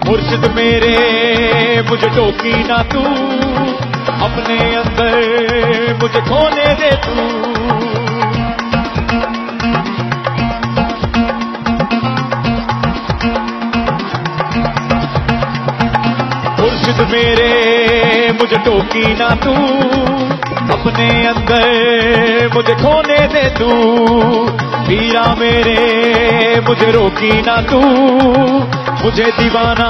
مرشد میرے مجھے ٹوکی نہ تو، اپنے اندر مجھے کھونے دے تو. مرشد میرے مجھے ٹوکی نہ تو، اپنے اندر مجھے کھونے دے تو. پیرا میرے مجھے روکی نہ تو، مجھے دیوانہ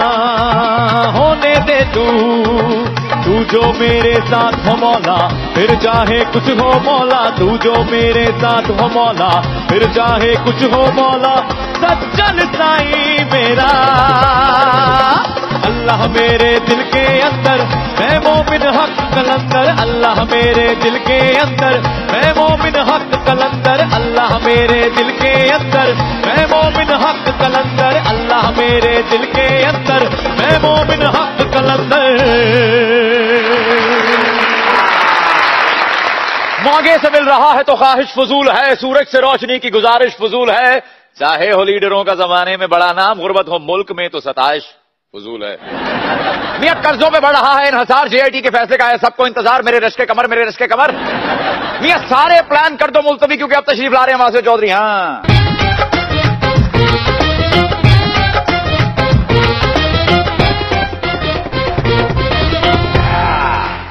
ہونے دے تو. تو جو میرے ساتھ ہو مولا پھر چاہے کچھ ہو مولا، تو جو میرے ساتھ ہو مولا پھر چاہے کچھ ہو مولا. سچل سائیں میرا اللہ میرے دل کے اندر، میں مومن حق کلندر. اللہ میرے دل کے اندر میں مومن حق کلندر. اللہ میرے دل کے اندر میں مومن حق کلندر. اللہ میرے دل کے اندر میں مومن حق کلندر. مانگے سے مل رہا ہے تو خواہش فضول ہے، سورج سے روشنی کی گزارش فضول ہے. چاہے ہو لیڈروں کا زمانے میں بڑا نام، غربت ہو ملک میں تو ستائش فضول ہے. میاں قرضوں میں بڑھ رہا ہے انحصار، جے آئی ٹی کے فیصلے کا ہے سب کو انتظار. میرے رشک کمر میرے رشک کمر. میاں سارے پلان کر دو ملتوی کیونکہ اب تشریف لا رہے ہیں وہاں سے چودھری. ہاں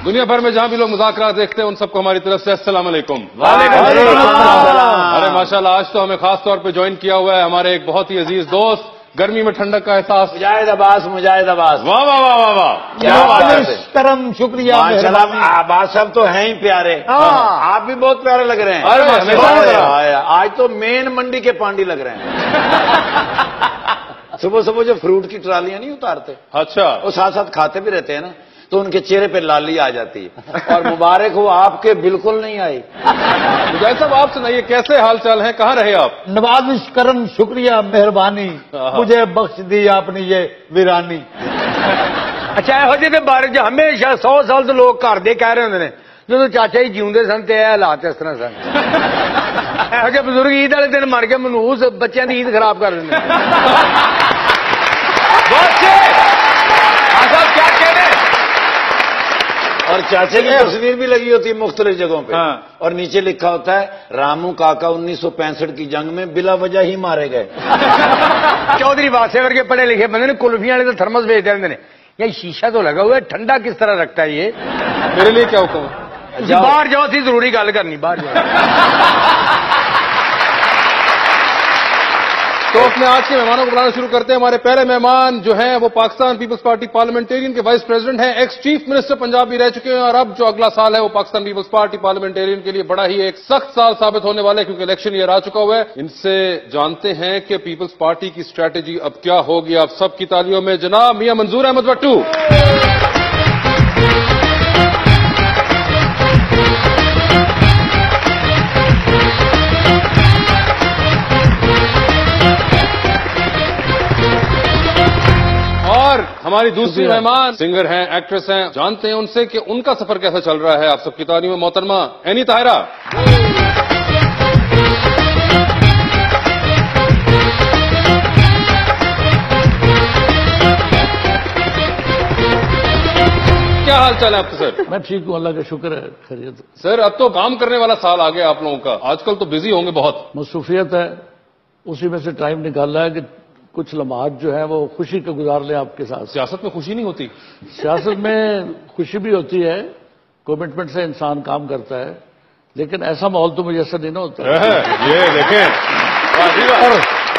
دنیا بھر میں جہاں بھی لوگ مذاکرات دیکھتے ہیں ان سب کو ہماری طرف سے السلام علیکم. وعلیکم السلام. ارے ماشاءاللہ آج تو ہمیں خاص طور پہ جوائن کیا ہوا ہے ہمارے ایک بہت ہی عزیز دوست، گرمی میں ٹھنڈک کا احساس. مجاہد عباس، مجاہد عباس. واہ واہ واہ واہ واہ، کیا بات ہے. کرم شکریہ. عباس صاحب تو ہیں ہی پیارے، آپ بھی بہت پیارے لگ رہے ہیں. آج تو مین منڈی کے پانڈی لگ رہے ہیں. صبح صبح جو فروٹ کی ٹرالیاں نہیں اتارتے، اچھا وہ ساتھ ساتھ کھاتے بھی رہتے ہیں نا، تو ان کے چہرے پہ لالی آ جاتی ہے. اور مبارک ہو آپ کے بالکل نہیں آئی. مجاہد صاحب آپ سنائیے کیسے حال چال ہیں، کہاں رہے آپ؟ نوازش کرم شکریہ مہربانی، مجھے بخش دی آپ نے یہ ویرانی. اچھا یہو جہے بارے جو ہمیشہ 100 سال تو لوگ گھر دے کہہ رہے ہوندے نے جدو چاچا جی جیوندے سن تے اے حالات اس طرح سن. یہو جہے بزرگ عید والے دن مر کے منوس بچیاں دی عید خراب کر دیں. اور چاچے کی تصویر بھی لگی ہوتی ہے مختلف جگہوں پہ، اور نیچے لکھا ہوتا ہے رامو کاکا 1965 کی جنگ میں بلا وجہ ہی مارے گئے. چودھری واسے ورگے پڑھے لکھے بندے نے کلفیاں والے تو تھرمس بھیج دے نے. یہ شیشہ تو لگا ہوا ہے، ٹھنڈا کس طرح رکھتا ہے یہ؟ میرے لیے کیا حکم ہے؟ باہر جاؤ تھی ضروری گل کرنی، باہر جاؤ. تو اپنے آج کے مہمانوں کو بلانا شروع کرتے ہیں. ہمارے پہلے مہمان جو ہیں وہ پاکستان پیپلز پارٹی پارلیمنٹیرین کے وائس پریزیڈنٹ ہیں، ایکس چیف منسٹر پنجاب بھی رہ چکے ہیں، اور اب جو اگلا سال ہے وہ پاکستان پیپلز پارٹی پارلیمنٹیرین کے لیے بڑا ہی ایک سخت سال ثابت ہونے والا ہے کیونکہ الیکشن ایئر آ چکا ہوا ہے. ان سے جانتے ہیں کہ پیپلز پارٹی کی اسٹریٹجی اب کیا ہوگی. آپ سب کی تالیوں میں جناب میاں منظور احمد بٹو. اور ہماری دوسری مہمان سنگر ہیں، ایکٹریس ہیں، جانتے ہیں ان سے کہ ان کا سفر کیسا چل رہا ہے. آپ سب کی تالیوں میں محترمہ اینی طاہرہ. کیا حال چال ہے آپ کا سر؟ میں ٹھیک ہوں، اللہ کا شکر ہے، خیریت. سر اب تو کام کرنے والا سال آ گیا آپ لوگوں کا، آج کل تو بزی ہوں گے بہت. مصروفیت ہے، اسی میں سے ٹائم نکالنا ہے کہ کچھ لمحات جو ہیں وہ خوشی کے گزار لیں آپ کے ساتھ. سیاست میں خوشی نہیں ہوتی؟ سیاست میں خوشی بھی ہوتی ہے، کمٹمنٹ سے انسان کام کرتا ہے، لیکن ایسا ماحول تو میسر نہیں نہ ہوتا. یہ دیکھیں،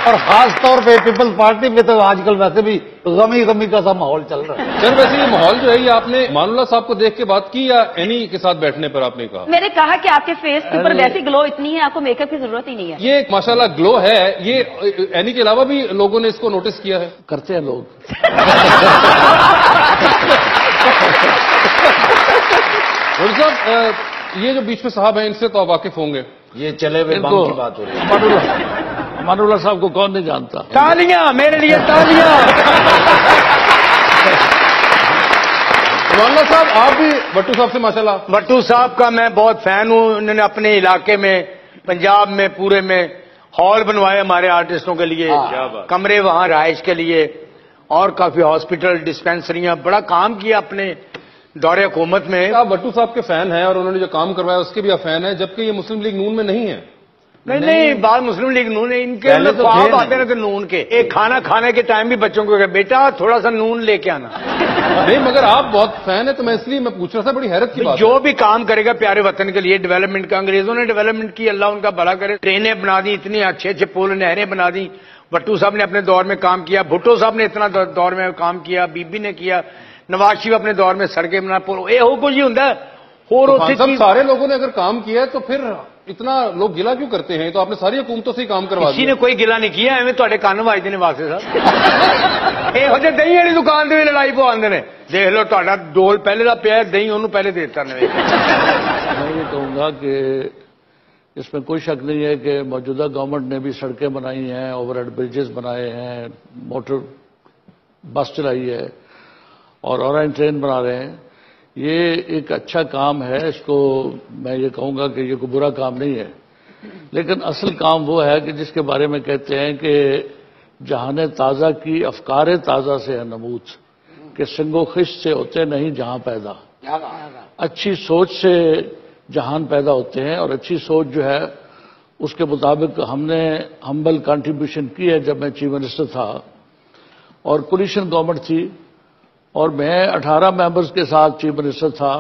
اور خاص طور پہ پیپلز پارٹی میں تو آج کل ویسے بھی غمی کا سا ماحول چل رہا ہے. سر ویسے یہ ماحول جو ہے یہ آپ نے مان اللہ صاحب کو دیکھ کے بات کی یا اینی کے ساتھ بیٹھنے پر آپ نے کہا؟ میں نے کہا کہ آپ کے فیس کے اوپر ویسی گلو اتنی ہے، آپ کو میک اپ کی ضرورت ہی نہیں ہے. یہ ماشاءاللہ گلو ہے، یہ اینی کے علاوہ بھی لوگوں نے اس کو نوٹس کیا ہے؟ کرتے ہیں لوگ. صاحب یہ جو بیچ میں صاحب ہیں ان سے تو آپ واقف ہوں گے. یہ چلے ہوئے بم کی بات ہو رہی ہے. امان اللہ صاحب کو کون نہیں جانتا؟ تالیاں میرے لیے، تالیاں. امان اللہ صاحب آپ بھی بٹو صاحب سے ماشاءاللہ. بٹو صاحب کا میں بہت فین ہوں. انہوں نے اپنے علاقے میں، پنجاب میں پورے میں ہال بنوائے ہمارے آرٹسٹوں کے لیے، کمرے وہاں رہائش کے لیے، اور کافی ہاسپٹل ڈسپینسریاں بڑا کام کیا اپنے دور حکومت میں. آپ بٹو صاحب کے فین ہیں اور انہوں نے جو کام کروایا اس کے بھی آپ فین ہیں, جبکہ یہ مسلم لیگ نون میں نہیں ہے. نہیں بات مسلم لیگ نون ہے, ان کے خواب آتے ہیں کہ نون کے ایک کھانا کھانے کے ٹائم بھی بچوں کو کہ بیٹا تھوڑا سا نون لے کے آنا. نہیں مگر آپ بہت فین ہیں تو میں اس لیے میں پوچھ رہا تھا, بڑی حیرت کی بات. جو بھی کام کرے گا پیارے وطن کے لیے ڈیولپمنٹ کا, انگریزوں نے ڈیولپمنٹ کی, اللہ ان کا بھلا کرے. ٹرینیں بنا دی, اتنی اچھے اچھے پل نہریں بنا دی. بٹو صاحب نے اپنے دور میں کام کیا, بھٹو صاحب نے اتنا دور میں کام کیا, بی بی نے کیا, نواز شریف اپنے دور میں سڑکیں بنا, یہ ہو کچھ ہی ہوں. سارے لوگوں نے اگر کام کیا ہے تو پھر اتنا لوگ گلا کیوں کرتے ہیں؟ تو آپ نے ساری حکومتوں سے ہی کام کروا دیا. کسی نے کوئی گلا نہیں کیا, ایویں تھوڑے کان وجدے نے واسطے صاحب. یہ ہو جائے دہی والی دکان سے لڑائی پوا نے, دیکھ لو تا ڈول پہلے کا پیا, دہی انہوں پہلے دیتا. میں یہ کہوں گا کہ اس میں کوئی شک نہیں ہے کہ موجودہ گورنمنٹ نے بھی سڑکیں بنائی ہیں, اوور ہیڈ بریجز بنائے ہیں, موٹر بس چلائی ہے اور اورائن ٹرین بنا رہے ہیں. یہ ایک اچھا کام ہے, اس کو میں یہ کہوں گا کہ یہ کوئی برا کام نہیں ہے. لیکن اصل کام وہ ہے کہ جس کے بارے میں کہتے ہیں کہ جہان تازہ کی افکار تازہ سے ہے نمود, کہ سنگ و خشت سے ہوتے نہیں جہاں پیدا. اچھی سوچ سے جہان پیدا ہوتے ہیں, اور اچھی سوچ جو ہے اس کے مطابق ہم نے ہمبل کنٹریبیوشن کی ہے. جب میں چیف منسٹر تھا اور کولیشن گورنمنٹ تھی, اور میں 18 ممبرز کے ساتھ چیف منسٹر تھا,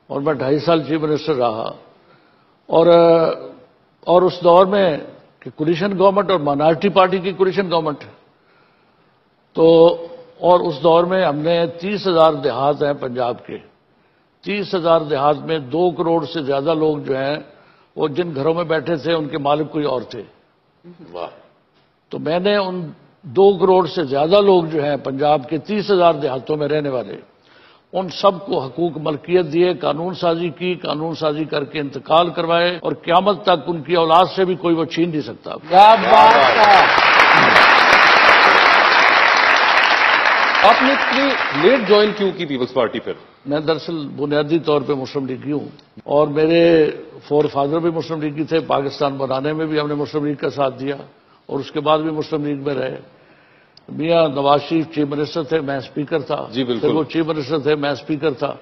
اور میں 2.5 سال چیف منسٹر رہا. اور اس دور میں کہ کولیشن گورنمنٹ اور مائنارٹی پارٹی کی کولیشن گورنمنٹ, تو اور اس دور میں ہم نے 30,000 دیہات ہیں پنجاب کے, 30,000 دیہات میں 2 کروڑ سے زیادہ لوگ جو ہیں وہ جن گھروں میں بیٹھے تھے ان کے مالک کوئی اور تھے. تو میں نے ان 2 کروڑ سے زیادہ لوگ جو ہیں پنجاب کے 30,000 دیہاتوں میں رہنے والے, ان سب کو حقوق ملکیت دیے, قانون سازی کی, قانون سازی کر کے انتقال کروائے, اور قیامت تک ان کی اولاد سے بھی کوئی وہ چھین نہیں سکتا. آپ نے اتنی لیٹ جوائن کیوں کی پیپلز پارٹی پھر؟ میں دراصل بنیادی طور پہ مسلم لیگی ہوں, اور میرے فور فادر بھی مسلم لیگی تھے. پاکستان بنانے میں بھی ہم نے مسلم لیگ کا ساتھ دیا, اور اس کے بعد بھی مسلم لیگ میں رہے. میاں نواز شریف چیف منسٹر تھے, میں اسپیکر تھا. جی بالکل. پھر وہ چیف منسٹر تھے, میں اسپیکر تھا.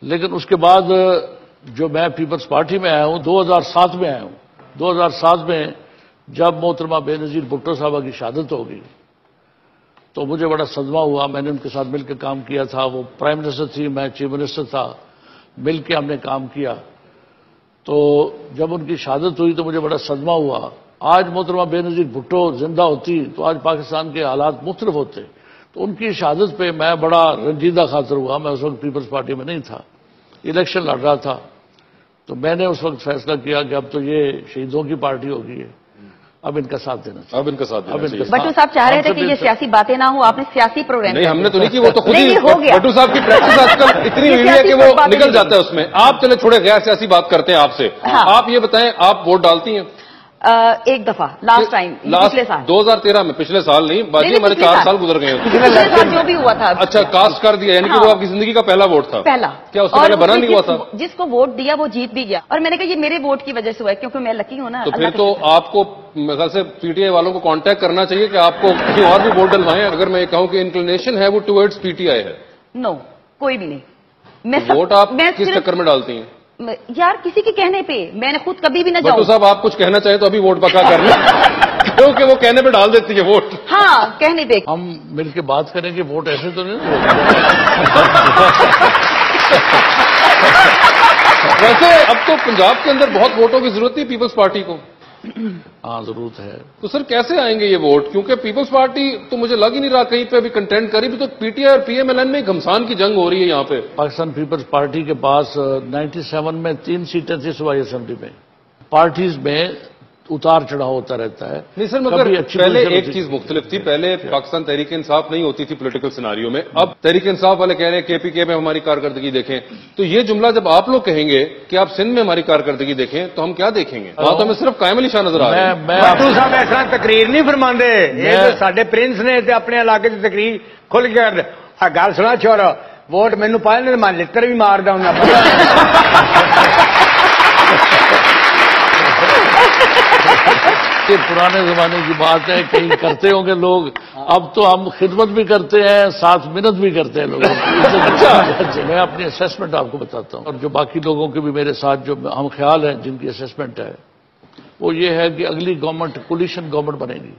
لیکن اس کے بعد جو میں پیپلز پارٹی میں آیا ہوں 2007 میں آیا ہوں. 2007 میں جب محترمہ بے نظیر بھٹو صاحبہ کی شہادت ہو گئی تو مجھے بڑا صدمہ ہوا. میں نے ان کے ساتھ مل کے کام کیا تھا, وہ پرائم منسٹر تھی, میں چیف منسٹر تھا, مل کے ہم نے کام کیا. تو جب ان کی شہادت ہوئی تو مجھے بڑا صدمہ ہوا. آج محترمہ بے نظیر بھٹو زندہ ہوتی تو آج پاکستان کے حالات مختلف ہوتے. تو ان کی شہادت پہ میں بڑا رنجیدہ خاطر ہوا. میں اس وقت پیپلز پارٹی میں نہیں تھا, الیکشن لڑ رہا تھا. تو میں نے اس وقت فیصلہ کیا کہ اب تو یہ شہیدوں کی پارٹی ہوگی, اب ان کا ساتھ دینا چاہیے. اب ان کا ساتھ دینا چاہیے. بٹو صاحب چاہ رہے تھے کہ یہ سیاسی باتیں نہ ہوں, آپ نے سیاسی پروگرام. نہیں ہم نے تو نہیں کی, وہ تو خود ہی ہو گیا. بٹو صاحب کی پریکٹس آج کل اتنی ہوئی ہے کہ وہ نکل جاتا ہے اس میں. آپ چلے چھوڑے غیر سیاسی بات کرتے ہیں آپ سے. آپ یہ بتائیں, آپ ووٹ ڈالتی ہیں؟ ایک دفعہ لاسٹ ٹائم پچھلے سال 2013 میں. پچھلے سال نہیں, باقی ہمارے 4 سال گزر گئے. پچھلے سال جو بھی ہوا تھا. اچھا کاسٹ کر دیا, یعنی کہ وہ آپ کی زندگی کا پہلا ووٹ تھا. پہلا. کیا اس سے پہلے بنا نہیں ہوا تھا؟ جس کو ووٹ دیا وہ جیت بھی گیا, اور میں نے کہا یہ میرے ووٹ کی وجہ سے ہوا ہے کیونکہ میں لکی ہوں نا. تو پھر تو آپ کو میرے خیال سے پی ٹی آئی والوں کو کانٹیکٹ کرنا چاہیے کہ آپ کو کہیں اور بھی ووٹ ڈلوائیں. اگر میں یہ کہوں کہ انکلینیشن ہے وہ ٹوورڈز پی ٹی آئی ہے. نو, کوئی بھی نہیں. ووٹ آپ کس چکر میں ڈالتی ہیں یار؟ کسی کے کہنے پہ, میں نے خود کبھی بھی نہ جاؤں. صاحب آپ کچھ کہنا چاہیں تو ابھی ووٹ پکا کر لیں, کیونکہ وہ کہنے پہ ڈال دیتی ہے ووٹ. ہاں کہنے پہ. ہم مل کے بات کریں کہ ووٹ ایسے تو نہیں. ویسے اب تو پنجاب کے اندر بہت ووٹوں کی ضرورت ہے پیپلز پارٹی کو. ہاں ضرورت ہے. تو سر کیسے آئیں گے یہ ووٹ؟ کیونکہ پیپلز پارٹی تو مجھے لگ ہی نہیں رہا کہیں پہ ابھی کنٹینٹ کری بھی. تو پی ٹی آئی اور پی ایم ایل این میں گھمسان کی جنگ ہو رہی ہے یہاں پہ. پاکستان پیپلز پارٹی کے پاس 97 میں 3 سیٹیں تھیں صوبائی اسمبلی میں. پارٹیز میں اتار چڑھاؤ ہوتا رہتا ہے. نہیں سر, مگر پہلے ایک چیز مختلف تھی. پہلے پاکستان تحریک انصاف نہیں ہوتی تھی پولیٹیکل سیناریو میں. اب تحریک انصاف والے کہہ رہے ہیں کے پی کے میں ہماری کارکردگی دیکھیں. تو یہ جملہ جب آپ لوگ کہیں گے کہ آپ سندھ میں ہماری کارکردگی دیکھیں تو ہم کیا دیکھیں گے؟ وہاں تو ہمیں صرف قائم علی شاہ نظر آ رہے ہیں. بٹو صاحب ایسا تقریر نہیں فرماندے. یہ ساڈے پرنس نے اپنے علاقے کی تقریر کھل کے کر گل سنا چھوڑا, ووٹ مینو پائے نے میں لڑ بھی مار دا. یہ پرانے زمانے کی بات ہے، کہیں کرتے ہوں گے لوگ، اب تو ہم خدمت بھی کرتے ہیں، 7 منٹ بھی کرتے ہیں لوگوں کی۔ میں اپنی اسیسمنٹ آپ کو بتاتا ہوں، اور جو باقی لوگوں کے بھی میرے ساتھ جو ہم خیال ہیں جن کی اسیسمنٹ ہے، وہ یہ ہے کہ اگلی گورنمنٹ کولیشن گورنمنٹ بنے گی،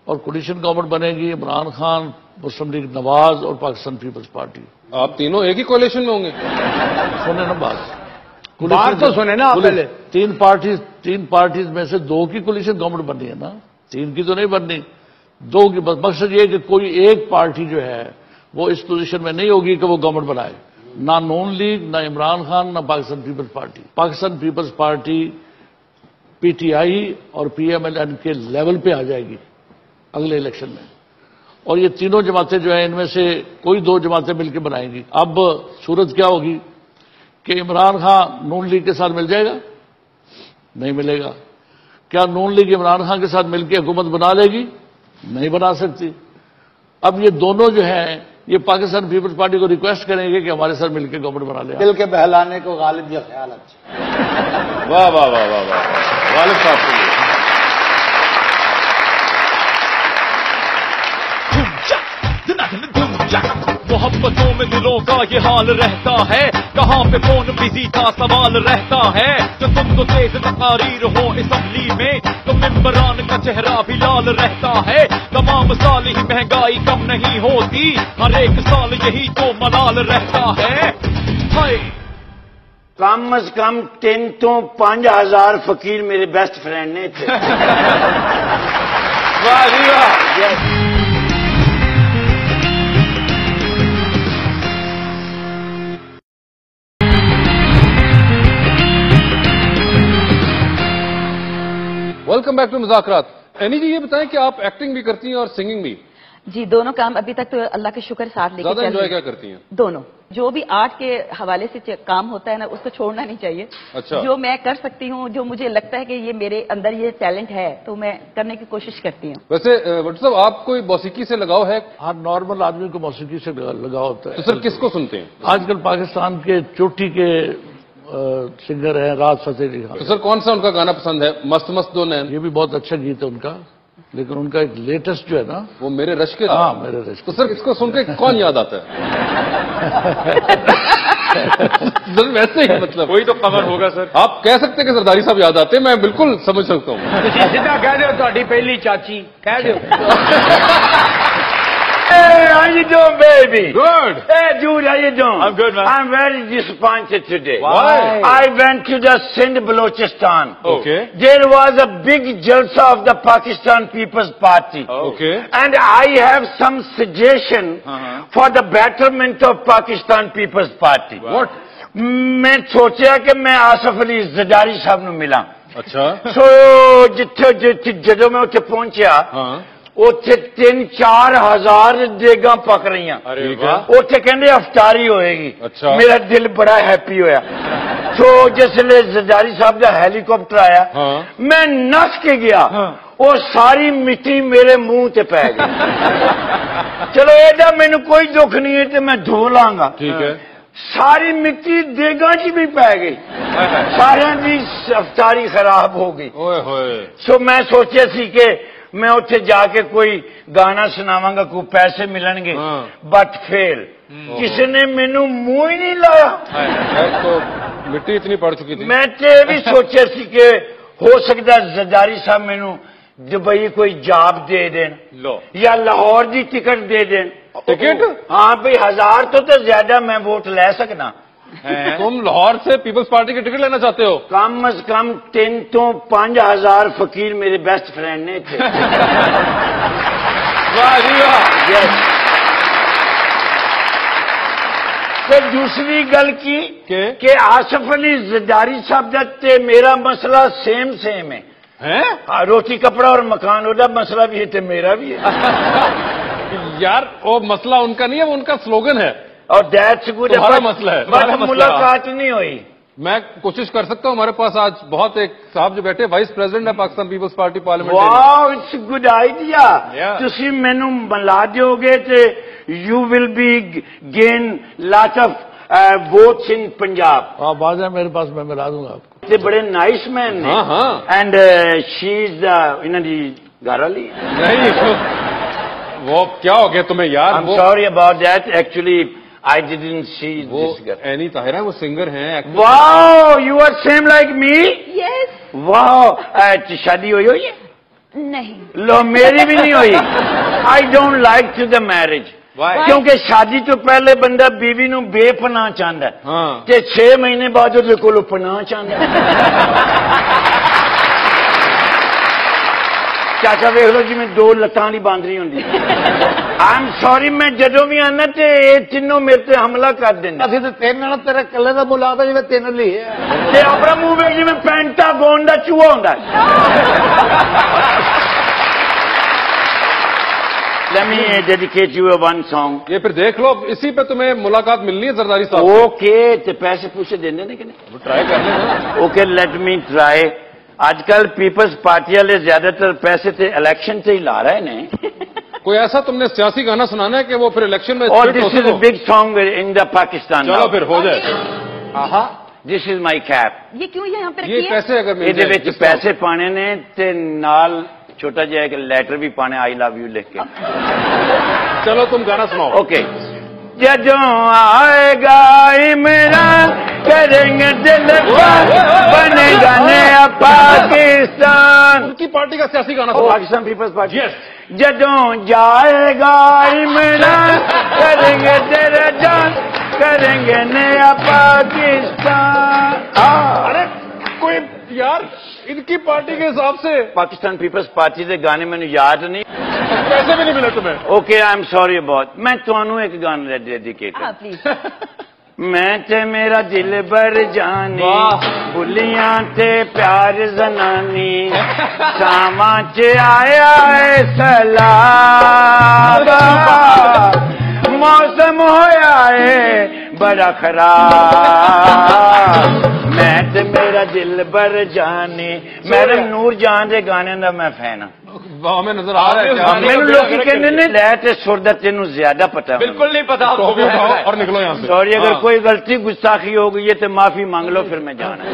اور کولیشن گورنمنٹ بنے گی عمران خان، مسلم لیگ نواز اور پاکستان پیپلز پارٹی۔ آپ تینوں ایک ہی کولیشن میں ہوں گے؟ سنیں نا بات تو سنے نا آپ پہلے۔ تین پارٹیز میں سے 2 کی کولیشن گورنمنٹ بننی ہے نا، 3 کی تو نہیں بننی، 2 کی بس۔ مقصد یہ کہ کوئی ایک پارٹی جو ہے وہ اس پوزیشن میں نہیں ہوگی کہ وہ گورنمنٹ بنائے، نہ نون لیگ، نہ عمران خان، نہ Pakistan Peoples Party. Pakistan Peoples Party P T I اور پی ایم ایل این کے لیول پہ آ جائے گی اگلے الیکشن میں، اور یہ تینوں جماعتیں جو ہیں ان میں سے کوئی 2 جماعتیں مل کے بنائیں گی۔ اب صورت کیا ہوگی کہ عمران خان نون لیگ کے ساتھ مل جائے گا؟ نہیں ملے گا۔ کیا نون لیگ عمران خان کے ساتھ مل کے حکومت بنا لے گی؟ نہیں بنا سکتی۔ اب یہ دونوں جو ہیں یہ پاکستان پیپلز پارٹی کو ریکویسٹ کریں گے کہ ہمارے ساتھ مل کے گورنمنٹ بنا لیں۔ دل کے بہلانے کو غالب یہ خیال اچھا۔ واہ واہ واہ واہ واہ، غالب صاحب کے لیے محبتوں میں دلوں کا یہ حال رہتا ہے، کہاں پہ فون بزی کا سوال رہتا ہے، جو تم تو تیز تقاریر ہو اسمبلی میں تو ممبران کا چہرہ بھی لال رہتا ہے، تمام سال ہی مہنگائی کم نہیں ہوتی، ہر ایک سال یہی تو ملال رہتا ہے۔ کم از کم 3 تو 5,000 فقیر میرے بیسٹ فرینڈ نے تھے۔ واہ جی واہ۔ ویلکم بیک ٹو مذاکرات۔ اینی جی یہ بتائیں کہ آپ ایکٹنگ بھی کرتی ہیں اور سنگنگ بھی؟ جی دونوں کام ابھی تک تو اللہ کے شکر ساتھ لے کے زیادہ چل انجوائے رہے کیا ہیں۔ کرتی ہیں؟ دونوں، جو بھی آرٹ کے حوالے سے کام ہوتا ہے نا اس کو چھوڑنا نہیں چاہیے۔ اچھا۔ جو میں کر سکتی ہوں، جو مجھے لگتا ہے کہ یہ میرے اندر یہ ٹیلنٹ ہے تو میں کرنے کی کوشش کرتی ہوں۔ ویسے بٹ صاحب آپ کو موسیقی سے لگاؤ ہے؟ ہر نارمل آدمی کو موسیقی سے لگاؤ ہوتا ہے۔ تو سر کس کو سنتے ہیں؟ آج کل پاکستان کے چوٹی کے سنگر ہیں راحت فتح علی خان۔ تو سر کون سا ان کا گانا پسند ہے؟ مست مست دو نین؟ یہ بھی بہت اچھا گیت ہے ان کا، لیکن ان کا ایک لیٹسٹ جو ہے نا وہ میرے رش کے؟ ہاں میرے رش۔ تو سر اس کو سن کے کون یاد آتا ہے؟ سر ویسے ہی مطلب کوئی تو قمر ہوگا سر۔ آپ کہہ سکتے ہیں کہ سرداری صاحب یاد آتے ہیں، میں بالکل سمجھ سکتا ہوں۔ سیدھا کہہ دو تہاڈی پہلی چاچی کہہ دو۔ Hey, how you doing, baby? Good. Hey, dude, how you doing? I'm good, man. I'm very disappointed today. Why? I went to the Sindh Balochistan. Okay. There was a big jalsa of the Pakistan People's Party. Okay. And I have some suggestion for the betterment of Pakistan People's Party. What? میں سوچا کہ میں آصف علی زرداری صاحب نو ملا۔ اچھا۔ سو جدو میں اتنے پہنچیا ہاں۔ اتنے 3-4 ہزار دیگاں پک رہی ہیں۔ ٹھیک ہے۔ اتنے کہندے افطاری ہوئے گی۔ اچھا۔ میرا دل بڑا ہیپی ہویا۔ تو جسے زرداری صاحب کا ہیلی کاپٹر آیا ہاں۔ میں نس کے گیا، وہ ساری مٹی میرے منہ تے پی گئی۔ چلو ایڈا مینو کوئی دکھ نہیں ہے تو میں دھو لاں گا۔ ٹھیک ہے۔ ساری مٹی دیگاں چ بھی پی گئی، سارے دی افطاری خراب ہو گئی۔ اوئے ہوئے۔ سو میں سوچیا سی کہ میں اتنے جا کے کوئی گانا سناواں گا، کوئی پیسے ملن گے، بٹ فیل، کسی نے مینو منہ ہی نہیں لایا۔ تو مٹی اتنی پڑ چکی تھی۔ میں تے بھی سوچیا سی کہ ہو سکتا زرداری صاحب مینو دبئی کوئی جاب دے دین یا لاہور دی ٹکٹ دے دین۔ ٹکٹ؟ ہاں بھائی 1000 تو زیادہ میں ووٹ لے سکنا۔ تم لاہور سے پیپلز پارٹی کی ٹکٹ لینا چاہتے ہو؟ کم از کم 3 تو 5,000 فقیر میرے بیسٹ فرینڈ نے تھے۔ واہ جی واہ۔ پھر دوسری گل کی کہ آصف علی زرداری صاحب تے میرا مسئلہ سیم ہے۔ روٹی کپڑا اور مکان ہوتا مسئلہ بھی ہے تو میرا بھی ہے۔ یار وہ مسئلہ ان کا نہیں ہے، وہ ان کا سلوگن ہے اور دیٹس گڈ۔ تمہارا مسئلہ ہے۔ بٹ ملاقات نہیں ہوئی۔ میں کوشش کر سکتا ہوں، ہمارے پاس آج بہت ایک صاحب جو بیٹھے وائس پریزیڈنٹ ہے Pakistan Peoples Party parliament. Wow it's good idea. تسی مینوں ملا دیو گے تے you will be gain lot of votes in Punjab. آپ آ جائیں میرے پاس، میں ملا دوں گا آپ کو۔ تے بڑے نائس مین نے. اینڈ شی از انہاں دی گھر والی. نہیں وہ کیا ہو گیا تمہیں یار؟ آئی am sorry about that. Actually I didn't see this girl. Any Tahira وہ سنگر ہیں. Wow, you are same like me? Yes. Wow, شادی ہوئی ہے؟ نہیں. لو میری بھی نہیں ہوئی. I don't like to the marriage. کیونکہ شادی تو پہلے بندہ بیوی نو بے پناہ چاہتا ہے تے 6 مہینے بعد وہ کولو پناہ چاہتا ہے. چاچا ویخ لو جی میں 2 لتاں والی باندری ہوں. آئی ایم سوری میں جدو بھی آنا تے یہ تینوں میرے تے حملہ کر دینا. اسی تو 3 جنا تیرے کلے کا بلا جی 3 لی تے اپنا منہ ویک جی پینٹا گون کا چوہا ہوں. Let me dedicate you a one song. یہ پھر دیکھ لو اسی پہ تمہیں ملاقات ملنی ہے زرداری صاحب. اوکے تے پیسے پوچھے دینے نے کہ نہیں؟ ٹرائی کر لیں. Okay let me try. آج کل پیپلز پارٹی والے زیادہ تر پیسے تے الیکشن سے ہی لا رہے ہیں. کوئی ایسا تم نے سیاسی گانا سنانا ہے کہ وہ پھر الیکشن میں. اور دس از اے بگ سانگ ان دا پاکستان. چلو پھر ہو جائے. دس از مائی کیپ. یہ کیوں یہاں پہ یہ پیسے اگر مل جائے یہ پیسے پانے نے تے نال چھوٹا جائے کہ لیٹر بھی پانے آئی لو یو لکھ کے. چلو تم گانا سناؤ. اوکے. جدوں آئے گا عمران کریں گے دل بنے گا نیا پاکستان. ان کی پارٹی کا سیاسی گانا پاکستان پیپلز پارٹی. جدوں جائے گا عمران کریں گے تیرا جان کریں گے نیا پاکستان. ارے کوئی یار ان کی پارٹی کے حساب سے پاکستان پیپلز پارٹی کے گانے میں نے یاد نہیں. پیسے بھی نہیں ملے تمہیں. Okay I am sorry about. میں تمہوں ایک گانا ڈیڈیکیٹ. میں تے میرا دل بر جانی بلیاں تے پیار زنانی ساما چ آیا ہے سیلاب موسم ہویا ہے بڑا خراب. میں تے میرا دل بر جانی. میرے نور جان دے گانے دا میں فین ہوں. ہمیں نظر آ رہا ہے میرے لوگ کہتے ہیں لے تے سر دا تینوں زیادہ پتا. بالکل نہیں پتا. اور نکلو یہاں سے. سوری اگر کوئی غلطی گستاخی ہو گئی ہے تو معافی مانگ لو پھر میں جانا ہے.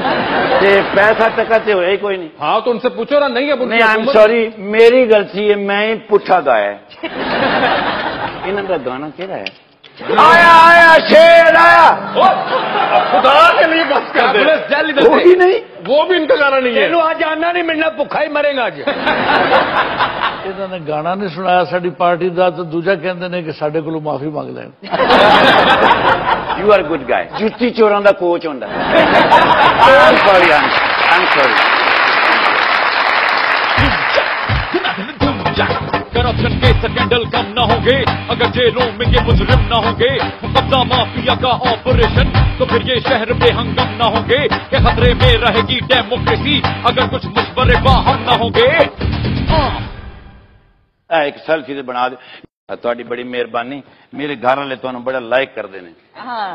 پیسہ ٹکا تے ہوئے کوئی نہیں. ہاں تو ان سے پوچھو نا. نہیں اب نہیں آئی ایم سوری میری غلطی ہے. میں ہی پٹھا گایا ہے. انہوں کا گانا کہڑا ہے؟ آیا آیا شیر آیا. خدا کے لیے بس کر دے. وہی نہیں وہ بھی ان کا گانا نہیں ہے. آج آنا نہیں ملنا بھوکا ہی مرے گا. اج انہوں نے گانا نہیں سنایا ساری پارٹی کا تو دوجا کہتے ہیں کہ سارے کو معافی مانگ لین. You are good guy. جتی چوراں دا کوچ ہوندا. I am sorry. کرپشن کے سکینڈل کم نہ ہوں گے اگر جیلوں میں یہ مجرم نہ ہوں گے. قبضہ مافیا کا آپریشن تو پھر یہ شہر بے ہنگم نہ ہوں گے کہ خطرے میں رہے گی ڈیموکریسی اگر کچھ مشورے باہم نہ ہوں گے. ایک سیلفی سے بنا دے. تھوڑی بڑی مہربانی. میرے گھر والے تمہیں بڑا لائک کرتے ہیں. ہاں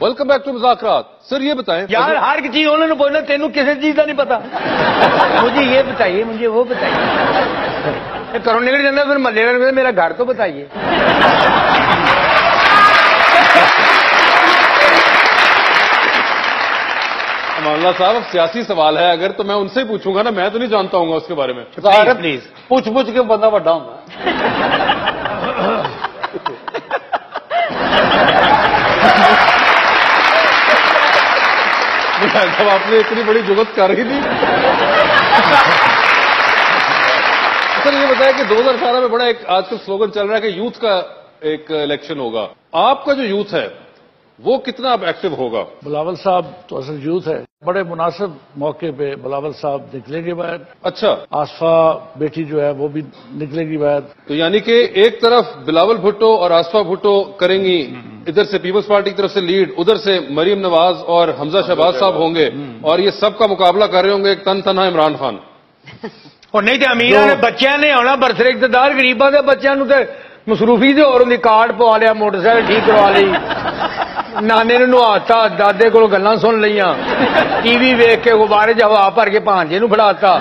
ویلکم بیک ٹو مذاکرات. سر یہ بتائیں یار ہر چیز انہوں نے بولنا تینوں کسی چیز کا نہیں پتا. مجھے یہ بتائیے مجھے وہ بتائیے. کرو نکل جانا پھر محلے میرا گھر تو بتائیے. امان اللہ صاحب اب سیاسی سوال ہے اگر تو میں ان سے ہی پوچھوں گا نا. میں تو نہیں جانتا ہوں گا اس کے بارے میں. پلیز پوچھ پوچھ کے بندہ بڑا ہوگا. جب آپ نے اتنی بڑی جگت کر رہی تھی. سر یہ بتایا کہ 2018 میں بڑا ایک آج کل سلوگن چل رہا ہے کہ یوتھ کا ایک الیکشن ہوگا. آپ کا جو یوتھ ہے وہ کتنا اب ایکٹیو ہوگا؟ بلاول صاحب تو اصل یوتھ ہے. بڑے مناسب موقع پہ بلاول صاحب نکلیں گے باہر. اچھا آصفہ بیٹی جو ہے وہ بھی نکلے گی باہر. تو یعنی کہ ایک طرف بلاول بھٹو اور آصفہ بھٹو کریں گی, ادھر سے پیپلز پارٹی کی طرف سے لیڈ, ادھر سے مریم نواز اور حمزہ شہباز صاحب ہوں گے اور یہ سب کا مقابلہ کر رہے ہوں گے ایک تن تنہا عمران خان. اور نہیں تو امیر نے بچوں نے آنا برسر اقتدار غریباں کے بچوں تے مصروفی سے اور کارڈ پوا لیا موٹر سائیکل ٹھیک کروا لی. ਨਾਨੇ ਨੂੰ ਨਵਾਤਾ, ਦਾਦੇ ਕੋਲ ਗੱਲਾਂ ਸੁਣ ਲਈਆਂ, ਟੀਵੀ ਵੇਖ ਕੇ ਗੁਬਾਰੇ 'ਚ ਹਵਾ ਭਰ ਕੇ ਭਾਂਜੇ ਨੂੰ ਫੜਾਤਾ।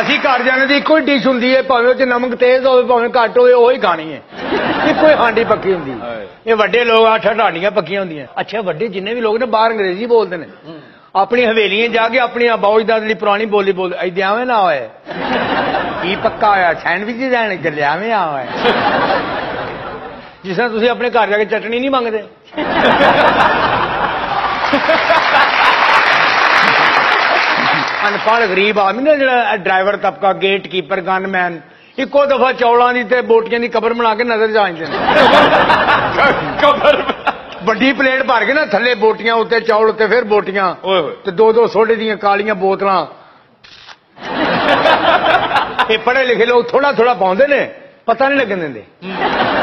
ਅਸੀਂ ਘਰ ਜਾਣੇ ਦੀ ਇੱਕੋ ਹੀ ਡਿਸ਼ ਹੁੰਦੀ ਹੈ, ਭਾਵੇਂ ਉਹ 'ਚ ਨਮਕ ਤੇਜ਼ ਹੋਵੇ ਭਾਵੇਂ ਘੱਟ ਹੋਵੇ, ਉਹੀ ਖਾਣੀ ਹੈ। ਇੱਕੋ ਹੀ ਹਾਂਡੀ ਪੱਕੀ ਹੁੰਦੀ ਹੈ। ਇਹ ਵੱਡੇ ਲੋਕ 8 ਹਾਂਡੀਆਂ ਪੱਕੀਆਂ ਹੁੰਦੀਆਂ। ਅੱਛਾ, ਵੱਡੇ ਜਿੰਨੇ ਵੀ ਲੋਕ ਨੇ ਬਾਹਰ ਅੰਗਰੇਜ਼ੀ ਬੋਲਦੇ ਨੇ, ਆਪਣੀ ਹਵੇਲੀਆਂ ਜਾ ਕੇ ਆਪਣੀ ਬਾਉਜਦਾਦ ਦੀ ਪੁਰਾਣੀ ਬੋਲੀ ਬੋਲਦੇ। ਇੱਦਾਂ ਐਵੇਂ ਨਾ ਹੋਏ, ਕੀ ਪੱਕਾ ਹੋਇਆ ਸੈਂਡਵਿਚ ਲੈਣ, ਇੱਧਰ ਲਿਆਵੇਂ ਆ ਹੋਏ। ਜਿਸ ਤਰ੍ਹਾਂ ਤੁਸੀਂ ਆਪਣੇ ਘਰ ਜਾ ਕੇ ਚਟਣੀ ਨਹੀਂ ਮੰਗਦੇ। ਅਨਪੜ੍ਹ ਗਰੀਬ ਆਦਮੀ ਨਾ, ਜਿਹੜਾ ਡਰਾਈਵਰ ਤਬਕਾ, ਗੇਟ ਕੀਪਰ, ਗਨਮੈਨ, ਇੱਕੋ ਦਫਾ ਚੌਲਾਂ ਦੀ ਤੇ ਬੋਟੀਆਂ ਦੀ ਕਬਰ ਬਣਾ ਕੇ ਨਜ਼ਰ ਜਾ ਜਾਂਦੇ ਨੇ। ਕਬਰ ਵੱਡੀ ਪਲੇਟ ਭਰ ਕੇ ਨਾ, ਥੱਲੇ ਬੋਟੀਆਂ, ਉੱਤੇ ਚੌਲ, ਉੱਤੇ ਫਿਰ ਬੋਟੀਆਂ, ਤੇ 2-2 ਸੋਡੇ ਦੀਆਂ ਕਾਲੀਆਂ ਬੋਤਲਾਂ। ਇਹ ਪੜ੍ਹੇ ਲਿਖੇ ਲੋਕ ਥੋੜਾ ਥੋੜਾ ਪਾਉਂਦੇ ਨੇ, ਪਤਾ ਨਹੀਂ ਲੱਗਣ ਦਿੰਦੇ।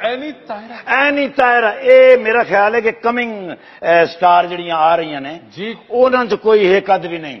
ਐਨੀ ਤਾਇਰਾ ਇਹ ਮੇਰਾ ਖਿਆਲ ਹੈ ਕਿ ਕਮਿੰਗ ਸਟਾਰ ਜਿਹੜੀਆਂ ਆ ਰਹੀਆਂ ਨੇ ਜੀ ਉਹਨਾਂ 'ਚ ਕੋਈ ਇੱਕ ਅੱਧ ਵੀ ਨਹੀਂ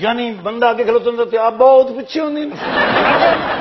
ਯਾਨੀ ਬੰਦਾ ਅੱਗੇ ਖਲੋਤਾ ਹੁੰਦਾ ਤੇ ਆਪ ਬਹੁਤ ਪਿੱਛੇ ਹੁੰਦੀ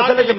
ਅਸਲ ਵਿੱਚ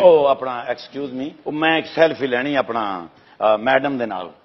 ਉਹ ਆਪਣਾ ਐਕਸਕਿਊਜ਼ ਮੀ ਉਹ ਮੈਂ ਇੱਕ ਸੈਲਫੀ ਲੈਣੀ ਆਪਣਾ ਮੈਡਮ ਦੇ ਨਾਲ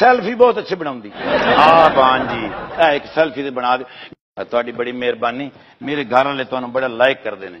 ਸੈਲਫੀ ਬਹੁਤ ਅੱਛੀ ਬਣਾਉਂਦੀ ਹਾਂ ਬਾਨ ਜੀ ਇਹ ਇੱਕ ਸੈਲਫੀ ਤੇ ਬਣਾ ਦੇ ਤੁਹਾਡੀ ਬੜੀ ਮਿਹਰਬਾਨੀ ਮੇਰੇ ਘਰ ਵਾਲੇ ਤੁਹਾਨੂੰ ਬੜਾ ਲਾਈਕ ਕਰਦੇ ਨੇ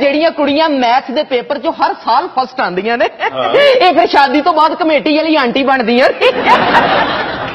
ਜਿਹੜੀਆਂ ਕੁੜੀਆਂ ਮੈਥ ਦੇ ਪੇਪਰ 'ਚੋਂ ਹਰ ਸਾਲ ਫਸਟ ਆਉਂਦੀਆਂ ਨੇ, ਇਹ ਫਿਰ ਸ਼ਾਦੀ ਤੋਂ ਬਾਅਦ ਕਮੇਟੀ ਵਾਲੀ ਆਂਟੀ ਬਣਦੀਆਂ ਨੇ।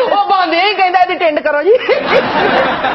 ਉਹ ਬਾਂਦੇ ਹੀ ਕਹਿੰਦਾ ਇਹਦੀ ਟੈਂਡ ਕਰੋ ਜੀ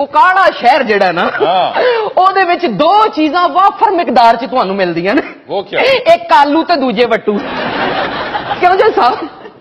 ਉਕਾੜਾ ਸ਼ਹਿਰ ਜਿਹੜਾ ਨਾ ਉਹਦੇ ਵਿੱਚ ਦੋ ਚੀਜ਼ਾਂ ਵਾਫਰ ਮਿਕਦਾਰ ਚ ਤੁਹਾਨੂੰ ਮਿਲਦੀਆਂ ਨੇ ਉਹ ਕੀ ਇੱਕ ਆਲੂ ਤੇ ਦੂਜੇ ਵੱਟੂ ਕਿਉਂ ਜੀ ਸਾਹਿਬ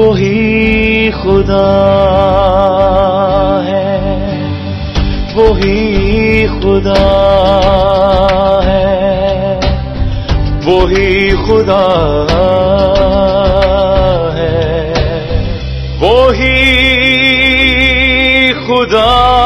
وہی خدا ہے، وہی خدا ہے، وہی خدا ہے، وہی خدا